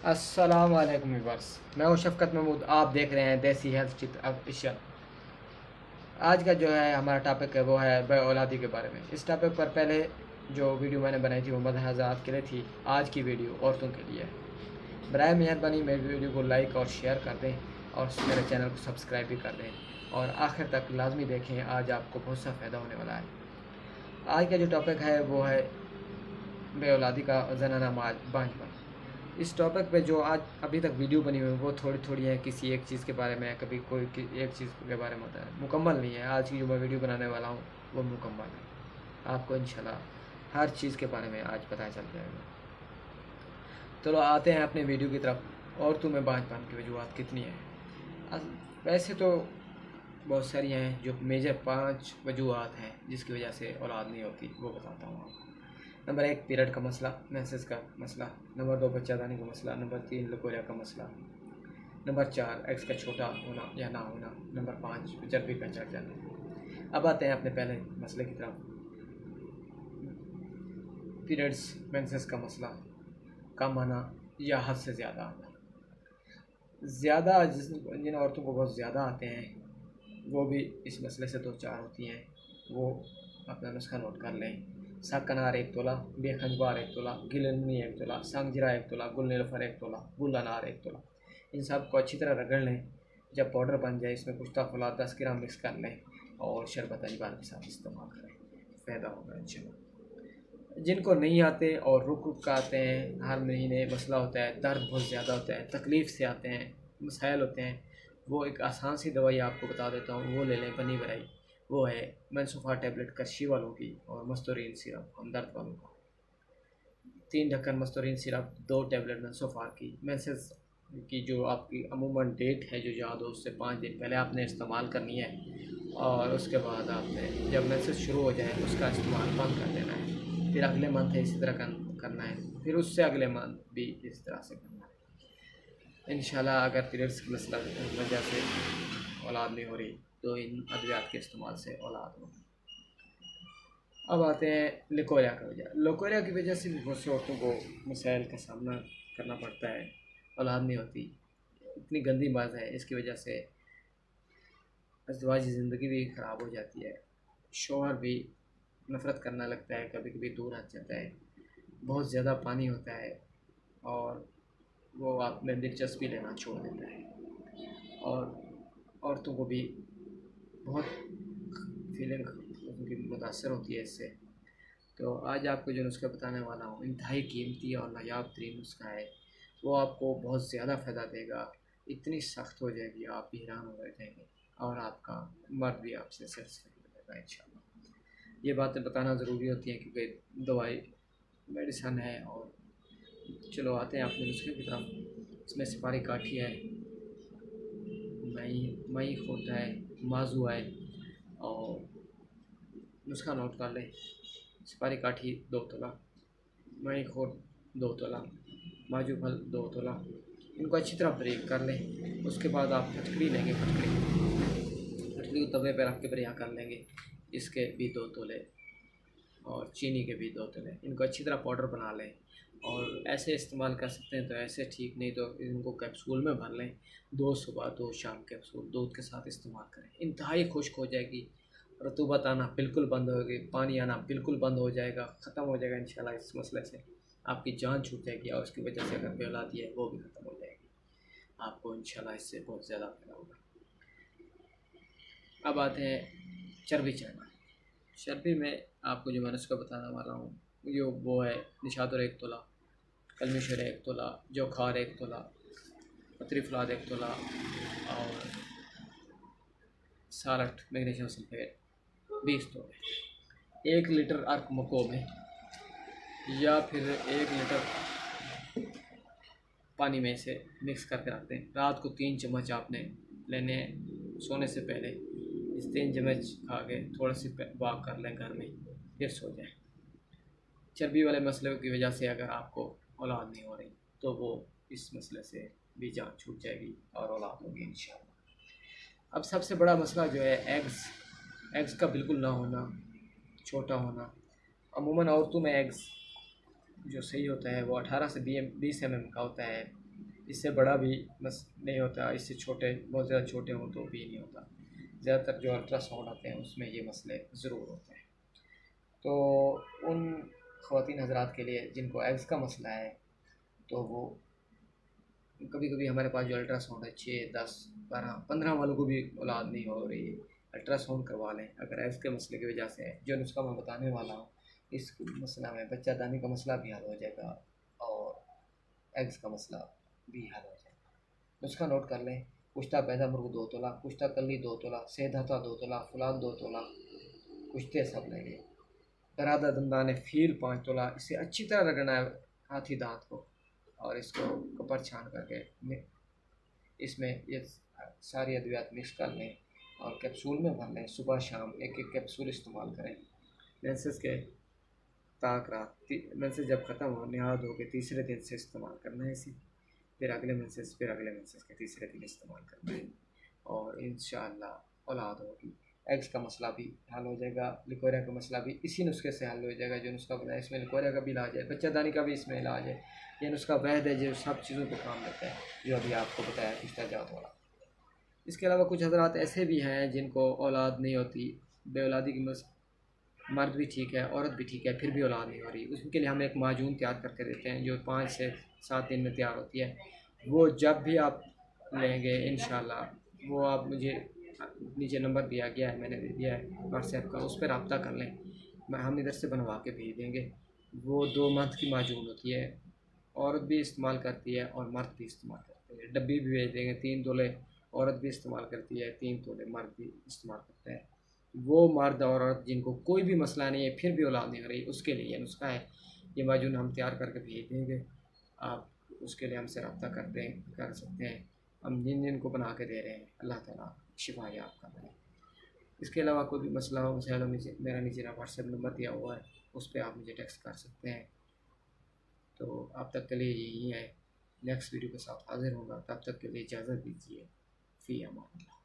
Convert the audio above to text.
अस्सलाम वालेकुम व्यूअर्स। मैं हूं शफ़क़त महमूद। आप देख रहे हैं देसी हेल्थ टिप ऑफिशियल। आज का जो है हमारा टॉपिक है वो है बे औलादी के बारे में। इस टॉपिक पर पहले जो वीडियो मैंने बनाई थी वो मर्द हज़रात के लिए थी। आज की वीडियो औरतों के लिए है। बराए मेहरबानी मेरी वीडियो को लाइक और शेयर कर दें और मेरे चैनल को सब्सक्राइब भी कर दें और आखिर तक लाजमी देखें। आज आपको बहुत सा फ़ायदा होने वाला है। आज का जो टॉपिक है वो है बे औलादी का ज़नाना बांझपन। इस टॉपिक पे जो आज अभी तक वीडियो बनी हुई है वो थोड़ी थोड़ी है, किसी एक चीज़ के बारे में, कभी कोई एक चीज़ के बारे में होता है, मुकम्मल नहीं है। आज की जो मैं वीडियो बनाने वाला हूँ वो मुकम्मल है। आपको इंशाल्लाह हर चीज़ के बारे में आज पता चल जाएगा। चलो आते हैं अपने वीडियो की तरफ। औरतों में बांझपन की वजूहत कितनी है? वैसे तो बहुत सारी हैं, जो मेजर 5 वजूहत हैं जिसकी वजह से औलाद नहीं होती वो बताता हूँ आपको। नंबर 1 पीरियड का मसला, मेंसेस का मसला। नंबर 2 बच्चादानी का मसला। नंबर 3 लकोरिया का मसला। नंबर 4 एग्स का छोटा होना या ना होना। नंबर 5 चर्बी का चढ़ जाना। अब आते हैं अपने पहले मसले की तरफ। पीरियड्स मेंसेस का मसला, कम आना या हद से ज़्यादा आना। ज़्यादा जिन औरतों को बहुत ज़्यादा आते हैं वो भी इस मसले से दो चार होती हैं। वो अपना नुस्खा नोट कर लें। साग अनार 1 तोला, बेखंजबार 1 तोला, गिलहनी 1 तोला, सांगजीरा 1 तोला, गुल नीलफर 1 तोला, गुल अनार 1 तोला। इन सब को अच्छी तरह रगड़ लें। जब पाउडर बन जाए इसमें कुश्ता फुला 10 ग्राम मिक्स कर लें और शरबत अजवाइन के साथ इस्तेमाल करें। फ़ायदा होगा इंशाल्लाह। जिनको नहीं आते और रुक रुक कर आते हैं, हर महीने मसला होता है, दर्द बहुत ज़्यादा होता है, तकलीफ़ से आते हैं, मसाइल होते हैं, वो एक आसान सी दवाई आपको बता देता हूँ, वो ले लें बनी बनाई। वो है मनसूफ़ा टैबलेट कशी वालों की और मस्तूरीन सिरप हमदर्द वालों का। 3 ढक्कन मस्तूरीन सिरप, 2 टैबलेट मनसूफ़ा की। मेंसेस की जो आपकी अमूमन डेट है जो याद हो उससे 5 दिन पहले आपने इस्तेमाल करनी है और उसके बाद आपने जब मेंसेस शुरू हो जाए उसका इस्तेमाल बंद कर देना है। फिर अगले मंथ है इसी तरह करना है, फिर उससे अगले मंथ भी इस तरह से करना है। इंशाल्लाह अगर पीरियड्स की मसला वजह से औलाद नहीं हो रही तो इन अद्वियात के इस्तेमाल से औलाद होगी। अब आते हैं लिकोरिया की वजह। लिकोरिया की वजह से भी बहुत सी औरतों को मसाइल का सामना करना पड़ता है, औलाद नहीं होती। इतनी गंदी बात है, इसकी वजह से अज़दवाजी ज़िंदगी भी ख़राब हो जाती है। शौहर भी नफ़रत करने लगता है, कभी कभी दूर हट जाता है, बहुत ज़्यादा पानी होता है और वो आप में दिलचस्पी लेना छोड़ देता है। और औरतों को भी बहुत फीलिंग उनकी मुतासर होती है इससे। तो आज आपको जो नुस्खा बताने वाला हूँ इंतहाई कीमती और नायाब तरीन नुस्खा है। वो आपको बहुत ज़्यादा फ़ायदा देगा। इतनी सख्त हो जाएगी आप भी हैरान हो रह जाएंगे और आपका मर्द भी आपसे सेटिस्फाई हो जाएगा इंशाल्लाह। ये बातें बताना ज़रूरी होती हैं क्योंकि दवाई मेडिसन है। और चलो आते हैं अपने नुस्खे की तरफ। इसमें सिपारी काठी है, मई मई होता है, माजू है और नुस्खा नोट कर लें। सिपारी काठी 2 तोला, मई खोट 2 तोला, माजू फल 2 तोला। इनको अच्छी तरह ब्रेक कर लें। उसके बाद आप फटकड़ी लेंगे, फटकड़ी को तवे पर रख के ब्रेक कर लेंगे। इसके भी 2 तोले और चीनी के भी 2 तोले। इनको अच्छी तरह पाउडर बना लें और ऐसे इस्तेमाल कर सकते हैं तो ऐसे ठीक, नहीं तो इनको कैप्सूल में भर लें। 2 सुबह 2 शाम कैप्सूल दूध के साथ इस्तेमाल करें। इंतहाई खुश्क हो जाएगी, रतूबत आना बिल्कुल बंद होगी, पानी आना बिल्कुल बंद हो जाएगा, ख़त्म हो जाएगा इंशाल्लाह। इस मसले से आपकी जान छूट जाएगी और उसकी वजह से अगर बेऔलादी है वो भी ख़त्म हो जाएगी। आपको इंशाल्लाह इससे बहुत ज़्यादा फ़ायदा होगा। अब आते हैं चर्बी चढ़ना। चर्बी में आपको जो मैं नुस्खा बताने वाला हूँ जो वो है निशातुर 1 तोला, कलमी 1 तोला, जोखार 1 तोला, पतरी फलाद 1 तोला और सालट मैग्नीशियम सल्फेट 20 तोले। 1 लीटर अर्क मको में या फिर 1 लीटर पानी में इसे मिक्स करके रख दें। रात को 3 चम्मच आपने लेने हैं सोने से पहले। इस 3 चम्मच खा के थोड़ा सी वॉक कर लें घर में, फिर सो जाएं। चर्बी वाले मसले की वजह से अगर आपको औलाद नहीं हो रही तो वो इस मसले से भी जान छूट जाएगी और औलाद होगी इंशाल्लाह। अब सबसे बड़ा मसला जो है एग्स का बिल्कुल ना होना, छोटा होना। अमूमन औरतों में एग्स जो सही होता है वो 18 से 20 mm का होता है। इससे बड़ा भी बस नहीं होता, इससे छोटे बहुत ज़्यादा छोटे हों तो भी नहीं होता। ज़्यादातर जो अल्ट्रासाउंड आते हैं उसमें ये मसले ज़रूर होते हैं। तो उन ख़वातीन हज़रात के लिए जिनको एग्स का मसला है, तो वो कभी कभी हमारे पास जो अल्ट्रासाउंड है 6, 10, 12, 15 वालों को भी औलाद नहीं हो रही है, अल्ट्रासाउंड करवा लें अगर एग्स के मसले की वजह से है। जो नुस्खा मैं बताने वाला हूँ इस मसला में बच्चा दानी का मसला भी हल हो जाएगा और एग्स का मसला भी हल हो जाएगा। नुस्खा नोट कर लें। कुश्ता पैदा मुर्ग 2 तोला, कुश्ता कल्ली 2 तोला, सेधाता 2 तोला, फुलाद 2 तोला, कुश्ते सब लेंगे। बरादा दंदान फील 5 तोला। इसे अच्छी तरह रगड़ना है हाथी दांत को और इसको कपड़ छान करके इसमें ये सारी अद्वियात मिक्स कर लें और कैप्सूल में भर लें। सुबह शाम एक एक कैप्सूल इस्तेमाल करें। मेंसेस के ताक रात मेंसेस जब ख़त्म हो नहा धो के तीसरे दिन से इस्तेमाल करना है इसी, फिर अगले मेंसेस के तीसरे दिन इस्तेमाल करना है और इंशाअल्लाह औलाद होगी। एग्स का मसला भी हल हो जाएगा, लिकोरिया का मसला भी इसी नुस्खे से हल हो जाएगा। जो नुस्खा बताया इसमें लिकोरिया का भी इलाज है, बच्चादानी का भी इसमें इलाज है। ये नुस्खा वैध है जो सब चीज़ों पर काम देता है, जो अभी आपको बताया कुश्ता जात वाला। इसके अलावा कुछ हज़रात ऐसे भी हैं जिनको औलाद नहीं होती, बेऔलादी की मर्द भी ठीक है औरत भी ठीक है फिर भी औलाद नहीं हो रही। उसके लिए हम एक माजून तैयार करके देते हैं जो 5 से 7 दिन में तैयार होती है। वो जब भी आप लेंगे इंशाल्लाह वो आप मुझे नीचे नंबर दिया गया है मैंने दे दिया है व्हाट्सएप का, उस पर रब्ता कर लें, मैं हम इधर से बनवा के भेज देंगे। वो 2 मंथ की माजून होती है, औरत भी इस्तेमाल करती है और मर्द भी इस्तेमाल करते हैं। डब्बी भी भेज देंगे। 3 तोले औरत भी इस्तेमाल करती है, 3 तोले मर्द भी इस्तेमाल करते हैं। वो मर्द और औरत जिनको कोई भी मसला नहीं है फिर भी औलाद नहीं हो रही उसके लिए ये नुस्खा है। ये माजून हम तैयार करके भेज देंगे, आप उसके लिए हमसे रब्ता कर सकते हैं। हम जिन जिन को बना के दे रहे हैं अल्लाह ताला शिफा आपका बने। इसके अलावा कोई भी मसला हो मसला मेरा नीचे व्हाट्सएप नंबर दिया हुआ है, उस पर आप मुझे टेक्स्ट कर सकते हैं। तो अब तक के लिए यही है, नेक्स्ट वीडियो के साथ हाजिर होगा, तब तक के लिए इजाज़त दीजिए। फ़ी अमान।